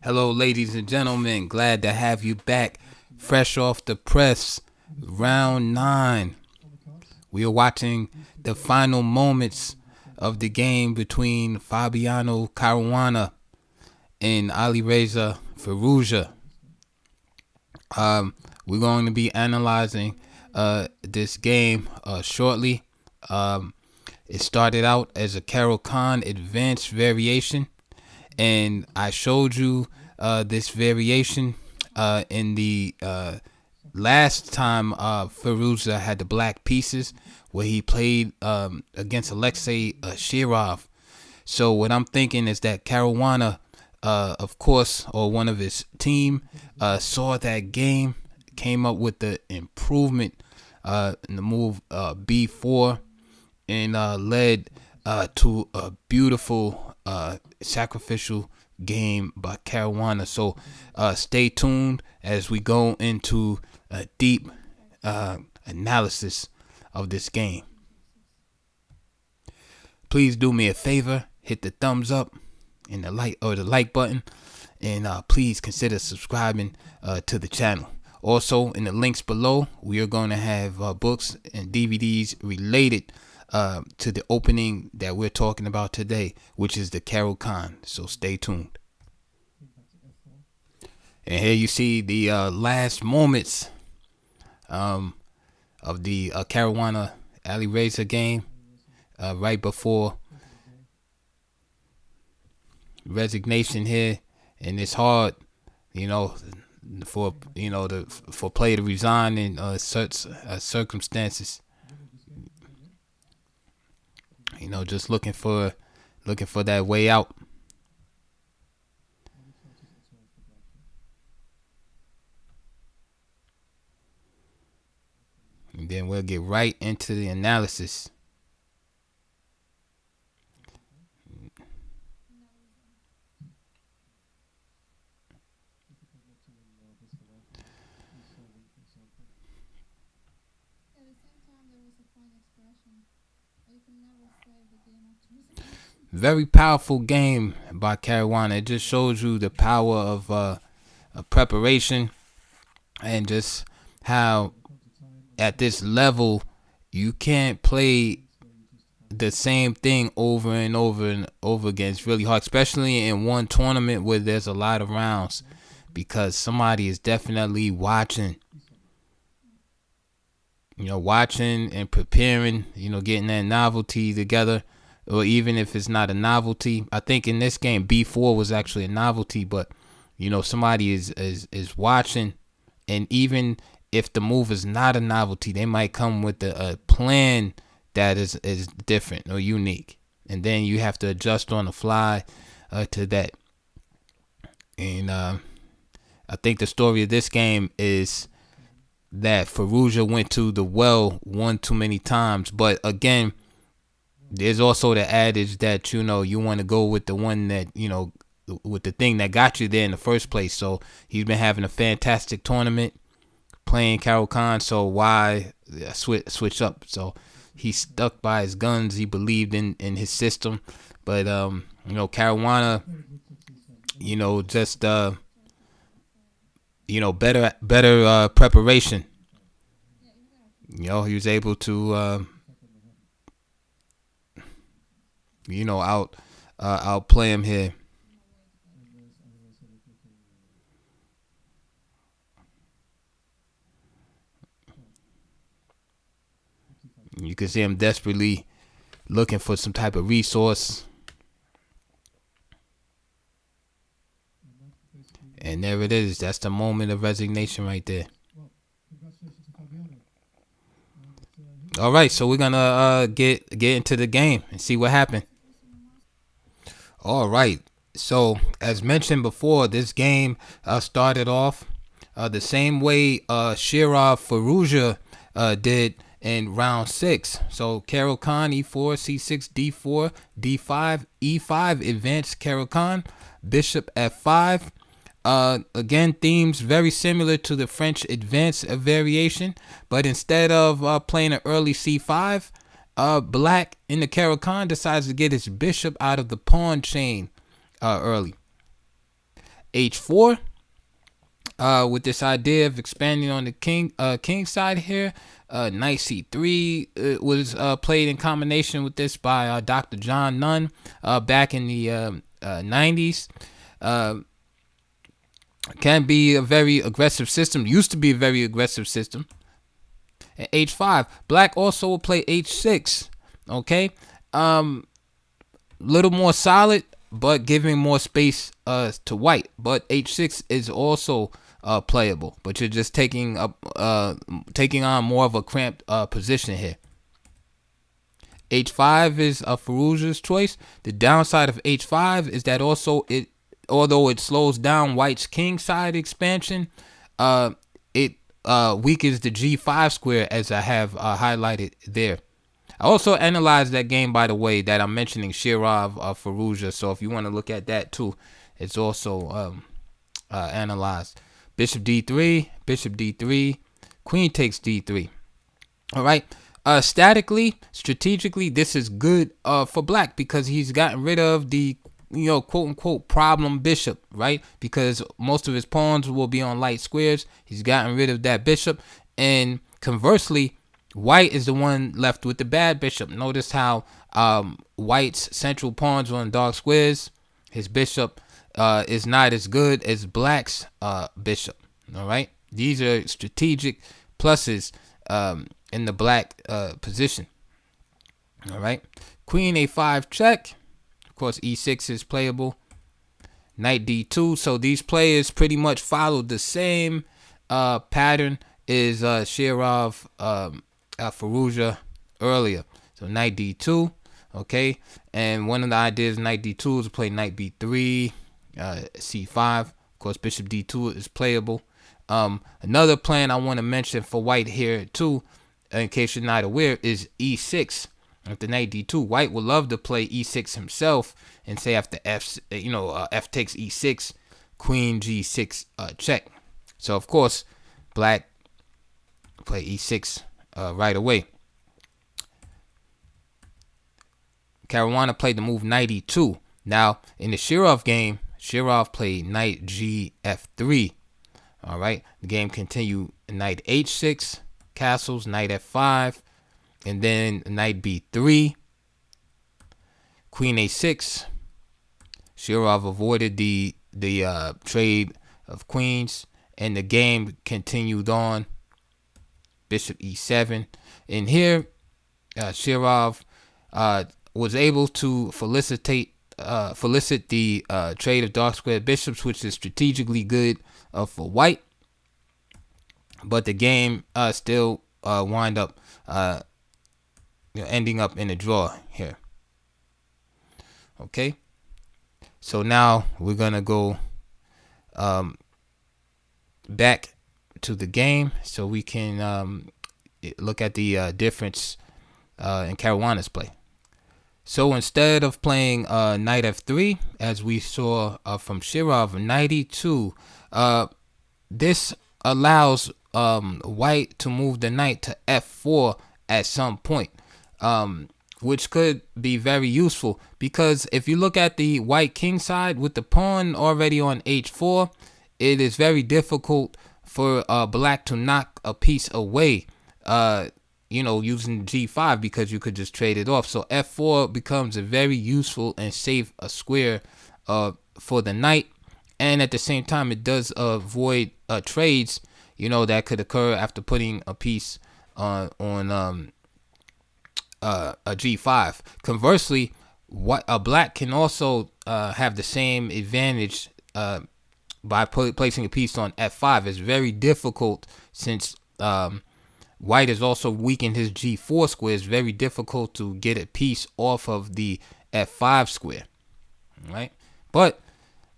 Hello, ladies and gentlemen. Glad to have you back. Fresh off the press, round 9. We are watching the final moments of the game between Fabiano Caruana and Alireza Firouzja. We're going to be analyzing this game shortly. It started out as a Caro-Kann advanced variation, and I showed you this variation in the last time Firouzja had the black pieces, where he played against Alexei Shirov. So what I'm thinking is that Caruana, of course, or one of his team, saw that game, came up with the improvement in the move B4, and led to a beautiful sacrificial game by Caruana. So stay tuned as we go into a deep analysis of this game. Please do me a favor, hit the thumbs up and the like button, and please consider subscribing to the channel. Also, in the links below, we are going to have books and DVDs related to the opening that we're talking about today, which is the Caro-Kann. So stay tuned. And here you see the last moments of the Caruana-Alireza game, right before resignation here, and it's hard, for for player to resign in such circumstances. Just looking for that way out. And then we'll get right into the analysis. Very powerful game by Caruana. It just shows you the power of preparation, and just how at this level you can't play the same thing over and over and over again. It's really hard, especially in one tournament where there's a lot of rounds, because somebody is definitely watching. Watching and preparing, getting that novelty together. Or even if it's not a novelty, I think in this game B4 was actually a novelty, but somebody is watching, and even if the move is not a novelty, they might come with a plan that is different or unique, and then you have to adjust on the fly to that. And I think the story of this game is that Firouzja went to the well one too many times, but again, there's also the adage that you want to go with the one that with the thing that got you there in the first place. So he's been having a fantastic tournament playing Caro-Kann, so why switch up? So he stuck by his guns. He believed in his system, but Caruana, just better preparation. He was able to outplay him here. You can see him desperately looking for some type of resource. And there it is. That's the moment of resignation right there. All right, so we're gonna get into the game and see what happened. All right, so as mentioned before, this game started off the same way Shirov Firouzja did in round 6. So Caro-Kann E4, C6, D4, D5, E5, advanced Caro-Kann, Bishop F5. Again, themes very similar to the French advanced variation, but instead of playing an early C5, Black in the Caro-Kann decides to get his bishop out of the pawn chain early. h4, with this idea of expanding on the king side here. Knight c3 was played in combination with this by Dr. John Nunn back in the 90s. Can be a very aggressive system. Used to be a very aggressive system. At h5, black also will play h6. Okay, little more solid, but giving more space to white. But h6 is also playable, but you're just taking on more of a cramped position here. h5 is Firouzja's choice. The downside of h5 is that although it slows down white's king side expansion, it weakens the g5 square, as I have highlighted there. I also analyzed that game, by the way, that I'm mentioning, Shirov Firouzja. So if you want to look at that too, it's also analyzed. Bishop d3, queen takes d3. All right. Strategically, this is good for black because he's gotten rid of the quote unquote problem bishop, right? Because most of his pawns will be on light squares. He's gotten rid of that bishop, and conversely, white is the one left with the bad bishop. Notice how white's central pawns are on dark squares. His bishop is not as good as black's bishop. All right, these are strategic pluses in the black position. All right, queen a5 check. Of course, e6 is playable. Knight d2. So these players pretty much followed the same pattern as Shirov Firouzja earlier. So knight d2. Okay, and one of the ideas knight d2 is to play knight b3, c5. Of course, bishop d2 is playable. Another plan I want to mention for white here too, in case you're not aware, is e6. After knight d2, white would love to play e6 himself and say after f, f takes e6, queen g6 check. So of course, black play e6 right away. Caruana played the move knight e2. Now in the Shirov game, Shirov played knight gf3. All right, the game continued. Knight h6, castles, knight f5. And then knight b3, queen a6. Shirov avoided the trade of queens, and the game continued on. Bishop e7, and here Shirov was able to felicit the trade of dark square bishops, which is strategically good for white. But the game still wind up ending up in a draw here. Okay, so now we're gonna go back to the game so we can look at the difference in Caruana's play. So instead of playing knight f3, as we saw from Shirov, knight e2, this allows white to move the knight to f4 at some point. Which could be very useful, because if you look at the white king side with the pawn already on h4, it is very difficult for black to knock a piece away, using g5, because you could just trade it off. So f4 becomes a very useful and safe square for the knight, and at the same time it does avoid trades that could occur after putting a piece on a g5. Conversely, black can also have the same advantage by placing a piece on f5. It's very difficult, since white has also weakened his g4 square. It's very difficult to get a piece off of the f5 square, right? But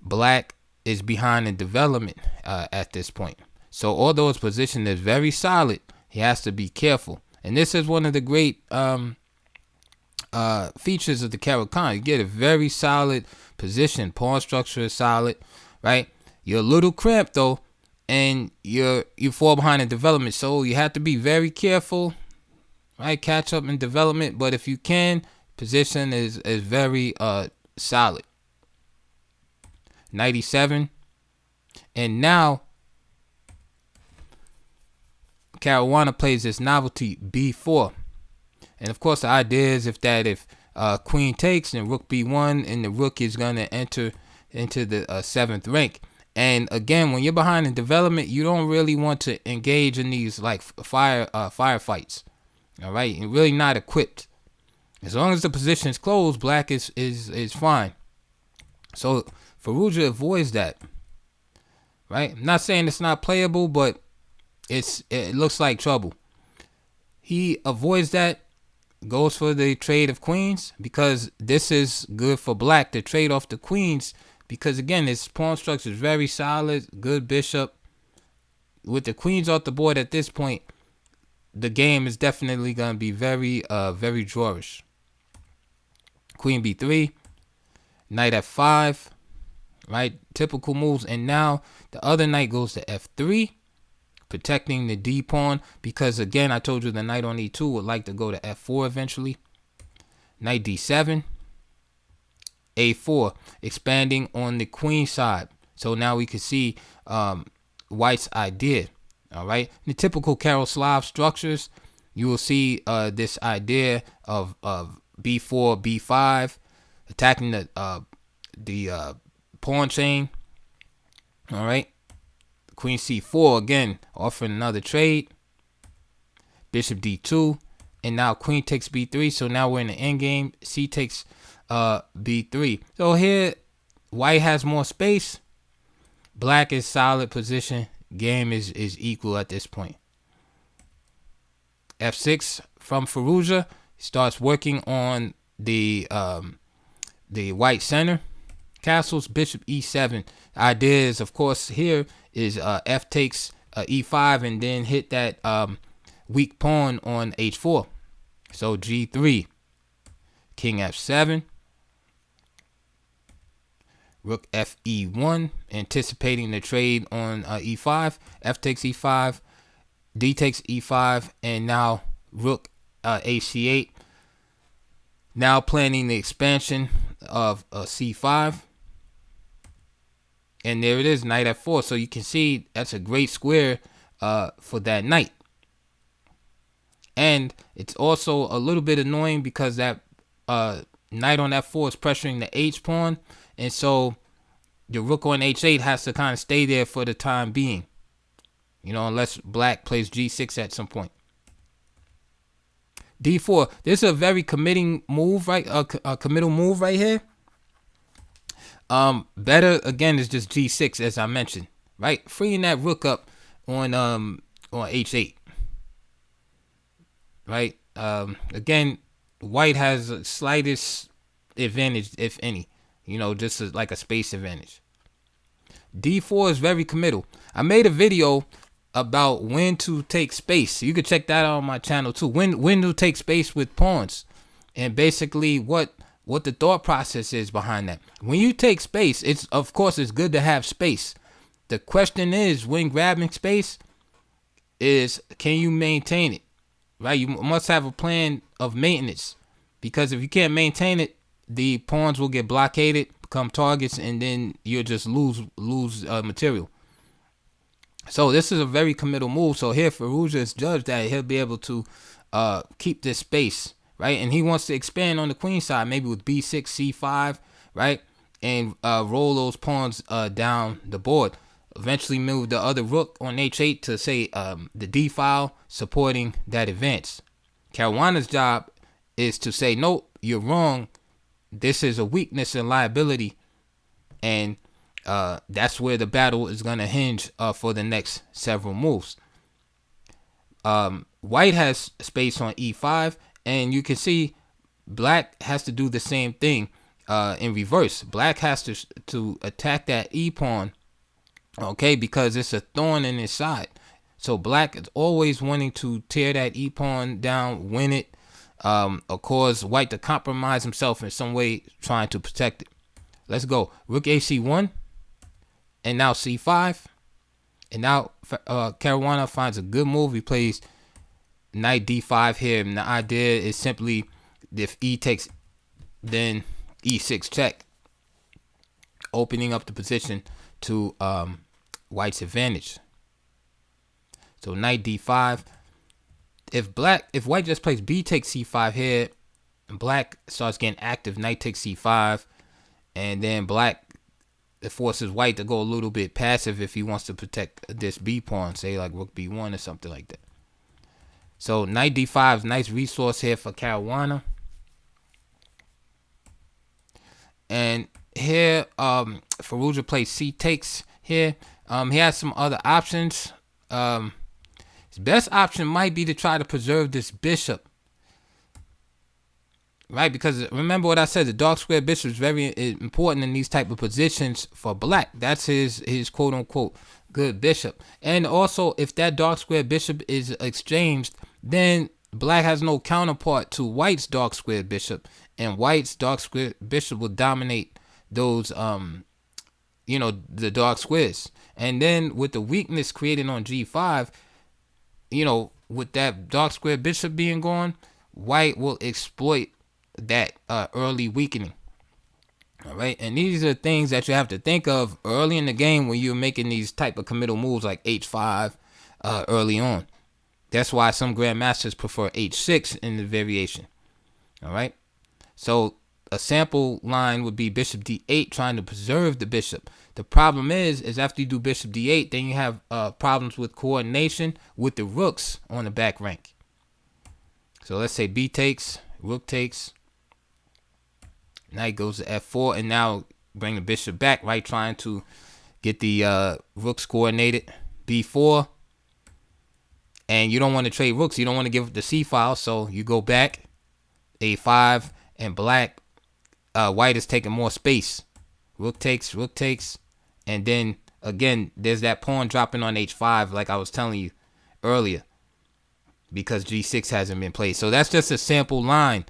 black is behind in development at this point. So although his position is very solid, he has to be careful. And this is one of the great features of the Caro-Kann. You get a very solid position. Pawn structure is solid, right? You're a little cramped though, and you fall behind in development. So you have to be very careful, right? Catch up in development. But if you can, position is very solid. Knight e7. And now Caruana plays this novelty b4. And of course the idea is if queen takes and rook b1, and the rook is going to enter into the 7th rank. And again, when you're behind in development, you don't really want to engage in these like firefights. All right, you're really not equipped. As long as the position is closed, black is fine. So Firouzja avoids that. Right? I'm not saying it's not playable, but it looks like trouble. He avoids that, goes for the trade of queens, because this is good for black to trade off the queens, because again, his pawn structure is very solid, good bishop. With the queens off the board at this point, the game is definitely going to be very drawish. Queen b3, knight f5, right? Typical moves. And now the other knight goes to f3, protecting the d pawn, because again, I told you the knight on e2 would like to go to f4 eventually. Knight d7, a4, expanding on the queen side. So now we can see white's idea. All right, in the typical Caro-Slav structures, you will see this idea of b4, b5, attacking the pawn chain. All right, queen c4 again, offering another trade. Bishop d2, and now queen takes b3. So now we're in the end game. C takes b3. So here, white has more space. Black is solid position. Game is equal at this point. f6 from Firouzja starts working on the white center castles. Bishop e7. Idea is, of course, here is f takes e5 and then hit that weak pawn on h4. So g3, king f7, rook fe1, anticipating the trade on e5. F takes e5, d takes e5, and now rook ac8. Now planning the expansion of c5. And there it is, knight f4. So you can see that's a great square for that knight. And it's also a little bit annoying because that knight on f4 is pressuring the h pawn. And so the rook on h8 has to kind of stay there for the time being. You know, unless black plays g6 at some point. d4. This is a very committing move, right? A committal move right here. Better again is just g6, as I mentioned, right? Freeing that rook up on h8, right? Again, white has the slightest advantage, if any. You know, just like a space advantage. d4 is very committal. I made a video about when to take space. You could check that out on my channel too. When to take space with pawns, and basically what the thought process is behind that. When you take space, of course it's good to have space. The question is, when grabbing space, is can you maintain it? Right? You must have a plan of maintenance, because if you can't maintain it, the pawns will get blockaded, become targets, and then you'll just lose material. So this is a very committal move. So here Firouzja is judged that he'll be able to keep this space, right? And he wants to expand on the queen side, maybe with b6, c5, right? And roll those pawns down the board. Eventually move the other rook on h8 to say the d file, supporting that advance. Caruana's job is to say, nope, you're wrong. This is a weakness and liability, and that's where the battle is going to hinge for the next several moves. White has space on e5, and you can see black has to do the same thing in reverse. Black has to attack that e pawn, okay, because it's a thorn in his side. So black is always wanting to tear that e pawn down, win it, or cause white to compromise himself in some way, trying to protect it. Let's go. Rook ac1, and now c5, and now Caruana finds a good move. He plays knight d5 here, and the idea is simply if e takes, then e6 check, opening up the position to white's advantage. So knight d5. If white just plays b takes c5 here, and black starts getting active, knight takes c5, and then black, it forces white to go a little bit passive if he wants to protect this b pawn, say like rook b1 or something like that. So knight d5 is nice resource here for Caruana. And here, Firouzja plays c takes here. He has some other options. His best option might be to try to preserve this bishop, right? Because remember what I said, the dark square bishop is very important in these type of positions for black. That's his quote unquote good bishop. And also, if that dark square bishop is exchanged, then black has no counterpart to white's dark square bishop, and white's dark square bishop will dominate those the dark squares. And then with the weakness created on g5, with that dark square bishop being gone, white will exploit that early weakening. All right, and these are things that you have to think of early in the game when you're making these type of committal moves like h5 early on. That's why some grandmasters prefer h6 in the variation. All right, so a sample line would be bishop d8, trying to preserve the bishop. The problem is after you do bishop d8, then you have problems with coordination with the rooks on the back rank. So let's say b takes, rook takes, knight goes to f4, and now bring the bishop back, right? Trying to get the rooks coordinated. b4, and you don't want to trade rooks. You don't want to give up the c file, so you go back. a5, and black, white is taking more space. Rook takes, and then again, there's that pawn dropping on h5, like I was telling you earlier, because g6 hasn't been played. So that's just a sample line,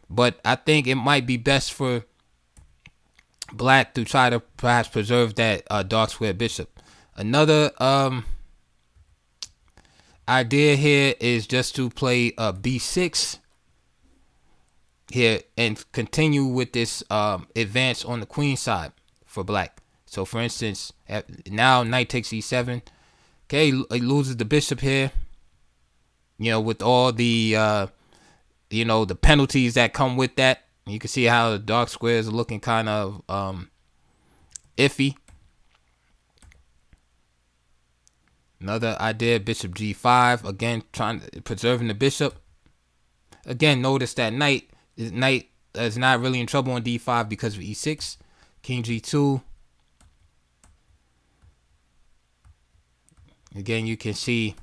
but I think it might be best for black to try to perhaps preserve that dark square bishop. Another idea here is just to play b6 here and continue with this advance on the queen side for black. So for instance, now knight takes e7. Okay, he loses the bishop here, with all the the penalties that come with that. You can see how the dark squares are looking kind of iffy. Another idea, bishop g5, again preserving the bishop. Again, notice that knight is not really in trouble on d5 because of e6. King g2. Again, you can see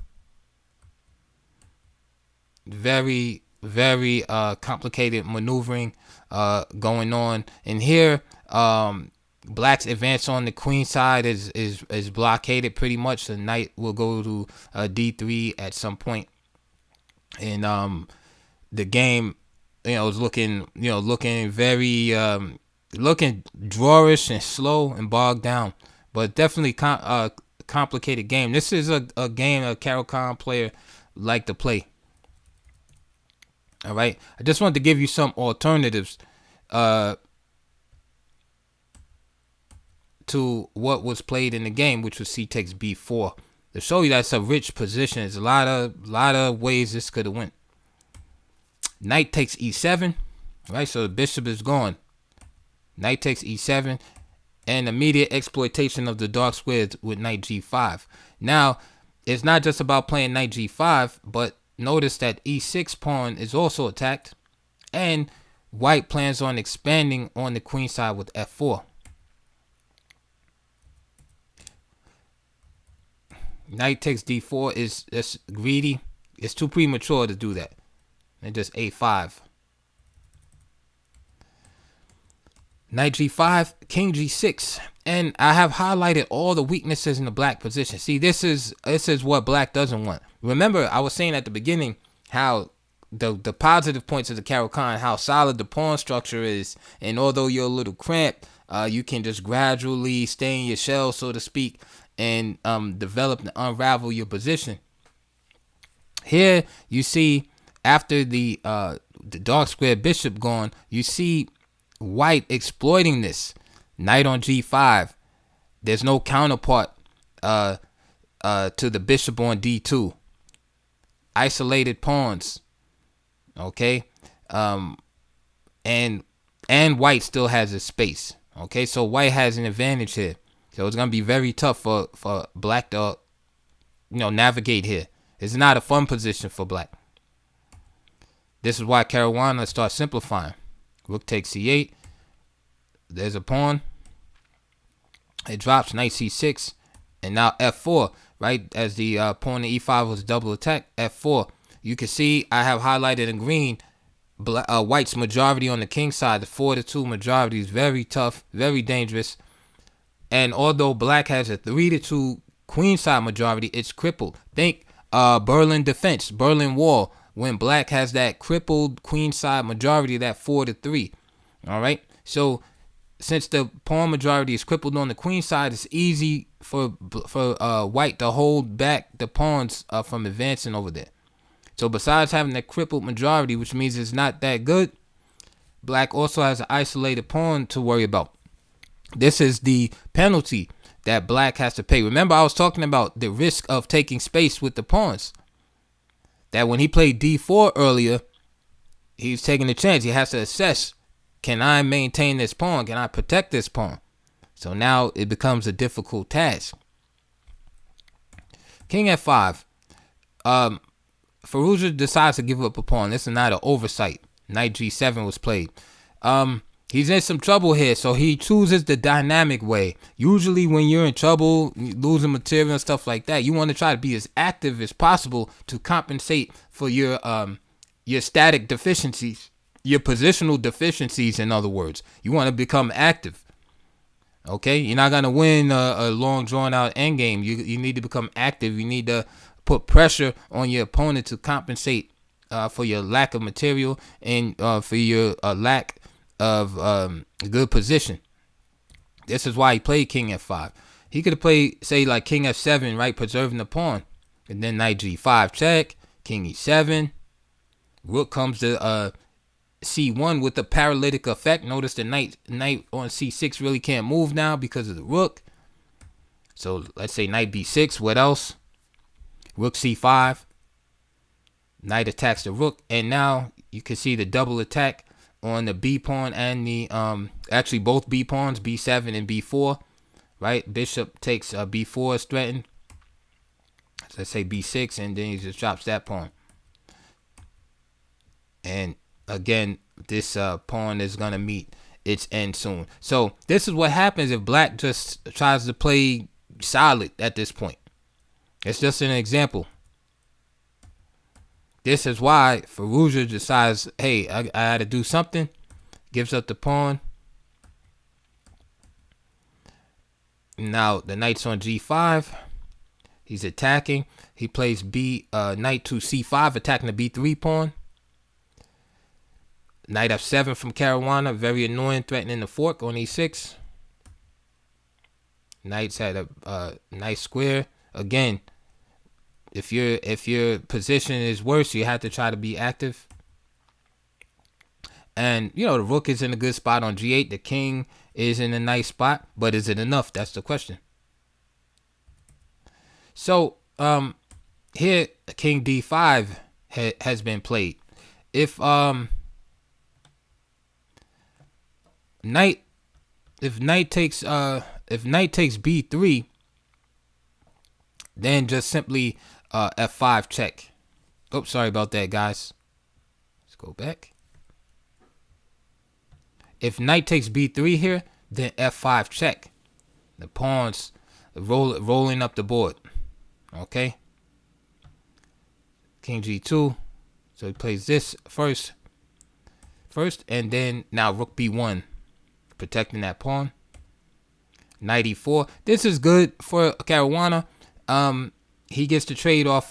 very, very complicated maneuvering going on. And here, black's advance on the queen side is blockaded pretty much. The knight will go to d3 at some point. And the game, is looking very looking drawish and slow and bogged down, but definitely complicated game. This is a game a Caro-Kann player like to play. All right, I just wanted to give you some alternatives to what was played in the game, which was c takes b4, to show you that's a rich position. There's a lot of ways this could have went. Knight takes e7, right? So the bishop is gone. Knight takes e7, and immediate exploitation of the dark squares with knight g5. Now, it's not just about playing knight g5, but notice that e6 pawn is also attacked, and white plans on expanding on the queen side with f4. Knight takes d4 is greedy. It's too premature to do that. And just a5. Knight g5, king g6, and I have highlighted all the weaknesses in the black position. See, this is what black doesn't want. Remember, I was saying at the beginning how the positive points of the Caro-Kann, how solid the pawn structure is, and although you're a little cramped, you can just gradually stay in your shell, so to speak, and develop and unravel your position. Here you see, after the dark square bishop gone, you see white exploiting this. Knight on g5. There's no counterpart to the bishop on d2. Isolated pawns. Okay, and white still has a space. Okay, so white has an advantage here. So it's gonna be very tough for black to navigate here. It's not a fun position for black. This is why Caruana starts simplifying. Rook takes c8. There's a pawn. It drops knight c6, and now f4. Right as the pawn in e5 was double attack. F4. You can see I have highlighted in green white's majority on the king side. The 4-2 majority is very tough, very dangerous. And although black has a 3-2 queen side majority, it's crippled. Think Berlin defense, Berlin Wall, when black has that crippled queen side majority, that 4-3. All right. So since the pawn majority is crippled on the queen side, it's easy for white to hold back the pawns from advancing over there. So besides having that crippled majority, which means it's not that good, black also has an isolated pawn to worry about. This is the penalty that black has to pay. Remember, I was talking about the risk of taking space with the pawns. That when he played d4 earlier, he's taking a chance. He has to assess, can I maintain this pawn? Can I protect this pawn? So now it becomes a difficult task. King f5. Firouzja decides to give up a pawn. This is not an oversight. Knight g7 was played. He's in some trouble here, so he chooses the dynamic way. Usually when you're in trouble, losing material and stuff like that, you want to try to be as active as possible to compensate for your static deficiencies, your positional deficiencies, in other words. You want to become active. Okay? You're not going to win a long, drawn-out endgame. You need to become active. You need to put pressure on your opponent to compensate for your lack of material and for your lack of good position. This is why he played king f5. He could have played, say, like king f7, right, preserving the pawn. And then knight g5 check, king e7. Rook comes to c1 with the paralytic effect. Notice the knight on c6 really can't move now because of the rook. So let's say knight b6. What else? Rook c5. Knight attacks the rook, and now you can see the double attack on the b pawn and the actually both b pawns, b7 and b4. Right, bishop takes b4 is threatened. So let's say b6, and then he just drops that pawn. And again, this pawn is gonna meet its end soon. So this is what happens if black just tries to play solid at this point. It's just an example. This is why Firouzja decides, hey, I had to do something. Gives up the pawn. Now the knight's on g5. He's attacking. He plays knight to c5, attacking the b3 pawn. Knight f7 from Caruana, very annoying, threatening the fork on e6. Knight's at a nice square. Again, if your position is worse, you have to try to be active. And the rook is in a good spot on g8. The king is in a nice spot, but is it enough? That's the question. So here king d5 has been played. If knight takes b3, then just simply f5 check. Oh, sorry about that, guys. Let's go back. If knight takes b3 here, then f5 check. The pawns rolling up the board. Okay. King g2. So he plays this first, and then now rook b1, protecting that pawn. Knight e4. This is good for Caruana. He gets to trade off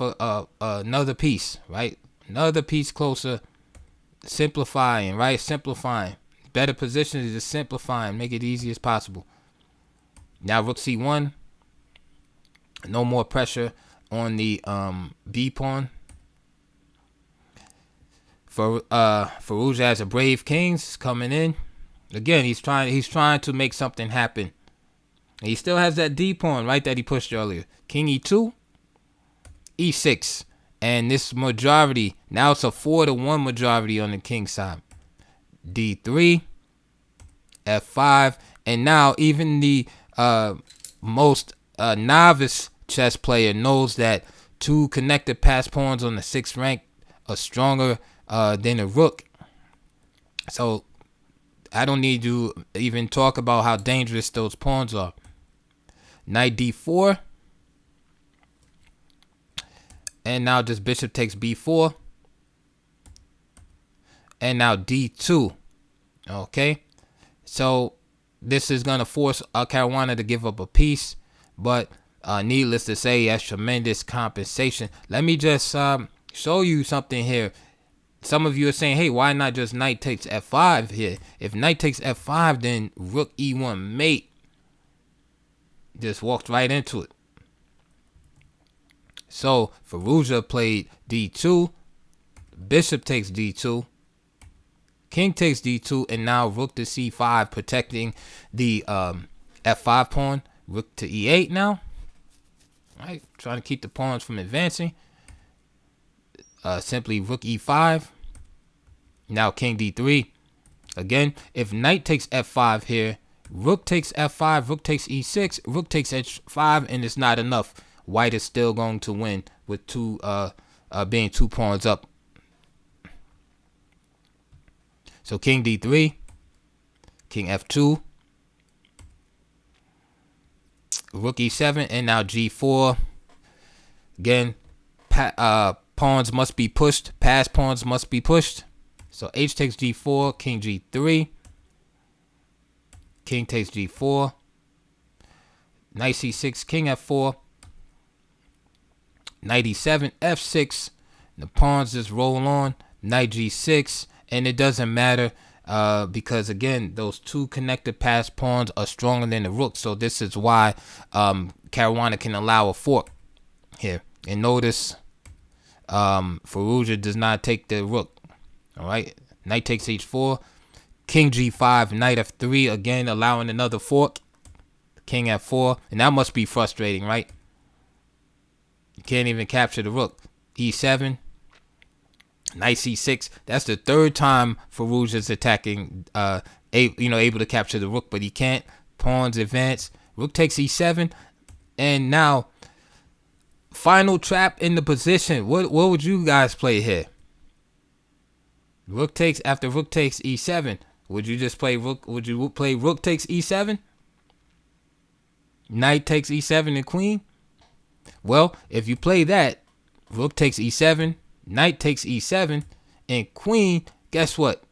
another piece, right? Another piece closer. Simplifying, right? Simplifying. Better position is just simplify and make it easy as possible. Now rook c1. No more pressure on the b pawn. Firouzja has a brave king coming in. Again, he's trying to make something happen. And he still has that D pawn, right, that he pushed earlier. King E2, E6. And this majority, now it's a 4-1 majority on the king side. D3, F5. And now even the most novice chess player knows that 2 connected pass pawns on the 6th rank are stronger than a rook. So I don't need to even talk about how dangerous those pawns are. Knight D4. And now this bishop takes B4. And now D2. Okay. So this is going to force Caruana to give up a piece. But needless to say, he has tremendous compensation. Let me just show you something here. Some of you are saying, hey, why not just knight takes F5 here? If knight takes F5, then rook E1 mate. Just walked right into it. So Firouzja played D2. Bishop takes D2. King takes D2. And now rook to C5, protecting the F5 pawn. Rook to E8 now. All right, trying to keep the pawns from advancing. Simply rook E5. Now king D3. Again, if knight takes F5 here, rook takes F5, rook takes E6, rook takes H5, and it's not enough. White is still going to win with being 2 pawns up. So king D3, king F2, rook E7, and now G4. Again, pawns must be pushed. Pass pawns must be pushed. So H takes G4, king G3. King takes G4. Knight C6, king F4. Knight E7, F6. The pawns just roll on. Knight G6. And it doesn't matter because, again, those 2 connected pass pawns are stronger than the rook. So this is why Caruana can allow a fork here. And notice Firouzja does not take the rook. All right. Knight takes H4. King G5, knight F3. Again, allowing another fork. King F4. And that must be frustrating, right? You can't even capture the rook. E7. Knight C6. That's the 3rd time Firouzja's attacking, able to capture the rook, but he can't. Pawns advance. Rook takes E7. And now, final trap in the position. What would you guys play here? Rook takes, after rook takes E7. Would you just play rook? Would you play rook takes E7? Knight takes E7 and queen? Well, if you play that, rook takes E7, knight takes E7, and queen, guess what?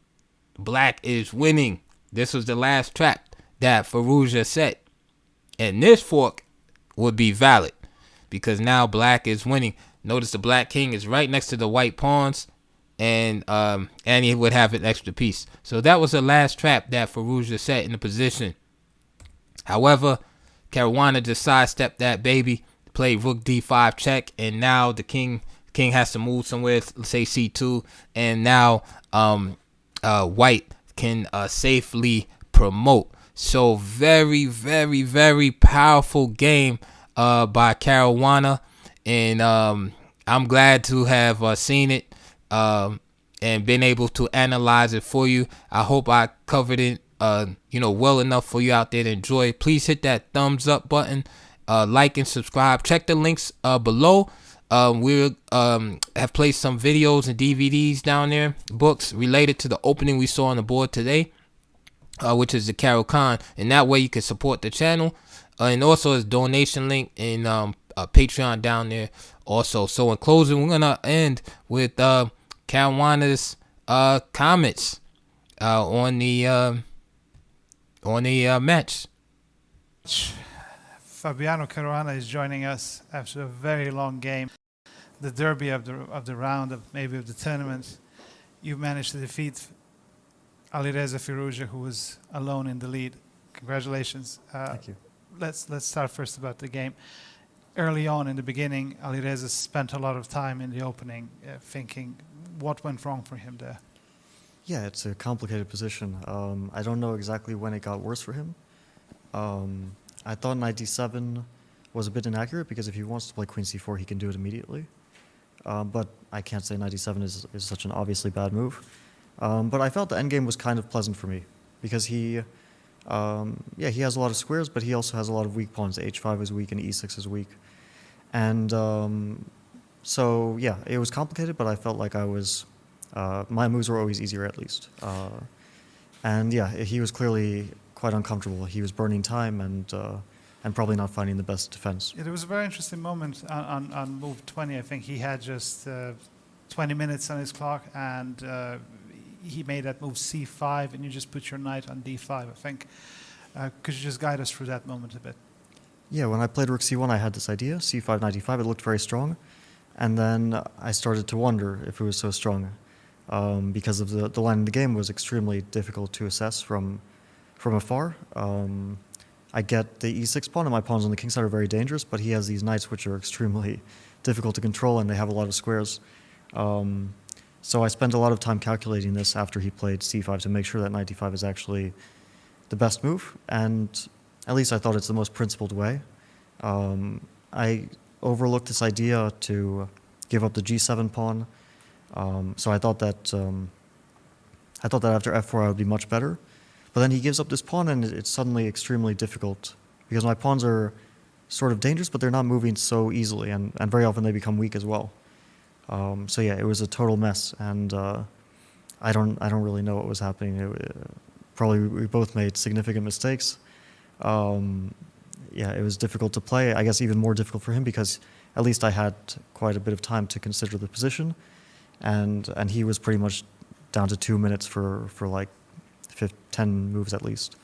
Black is winning. This was the last trap that Firouzja set. And this fork would be valid because now black is winning. Notice the black king is right next to the white pawns, and he would have an extra piece. So that was the last trap that Firouzja set in the position. However, Caruana just sidestepped that baby, played rook D5 check, and now the king has to move somewhere, let's say C2, and now white can safely promote. So very, very, very powerful game by Caruana, and I'm glad to have seen it and been able to analyze it for you. I hope I covered it well enough for you out there to enjoy. Please hit that thumbs up button, like and subscribe. Check the links below. We have placed some videos and DVDs down there, books related to the opening we saw on the board today, which is the Caro-Kann, and that way you can support the channel. And also a donation link in Patreon down there also. So in closing, we're gonna end with Caruana's comments on the match. Fabiano Caruana is joining us after a very long game. The derby of the round, of the tournament. You managed to defeat Alireza Firouzja, who was alone in the lead. Congratulations. Thank you. Let's start first about the game. Early on in the beginning, Alireza spent a lot of time in the opening thinking what went wrong for him there. Yeah, it's a complicated position. I don't know exactly when it got worse for him. I thought knight d7 was a bit inaccurate because if he wants to play queen c4, he can do it immediately. But I can't say knight d7 is such an obviously bad move. But I felt the endgame was kind of pleasant for me because he has a lot of squares, but he also has a lot of weak pawns. h5 is weak and e6 is weak. And so, yeah, it was complicated, but I felt like my moves were always easier at least. And yeah, he was clearly quite uncomfortable. He was burning time and probably not finding the best defense. Yeah, there was a very interesting moment on move 20. I think he had just 20 minutes on his clock, and he made that move c5, and you just put your knight on d5, I think. Could you just guide us through that moment a bit? Yeah, when I played rook c1, I had this idea, c5, knight d5. It looked very strong. And then I started to wonder if it was so strong because of the line in the game was extremely difficult to assess from afar. I get the e6 pawn, and my pawns on the king side are very dangerous, but he has these knights which are extremely difficult to control, and they have a lot of squares. So I spent a lot of time calculating this after he played c5 to make sure that knight d5 is actually the best move, and at least I thought it's the most principled way. I overlooked this idea to give up the g7 pawn, so I thought that after f4 I would be much better. But then he gives up this pawn, and it's suddenly extremely difficult because my pawns are sort of dangerous, but they're not moving so easily, and very often they become weak as well. So yeah, it was a total mess, and I don't really know what was happening. Probably we both made significant mistakes. Yeah, it was difficult to play. I guess even more difficult for him because at least I had quite a bit of time to consider the position, and he was pretty much down to 2 minutes for like 10 moves at least.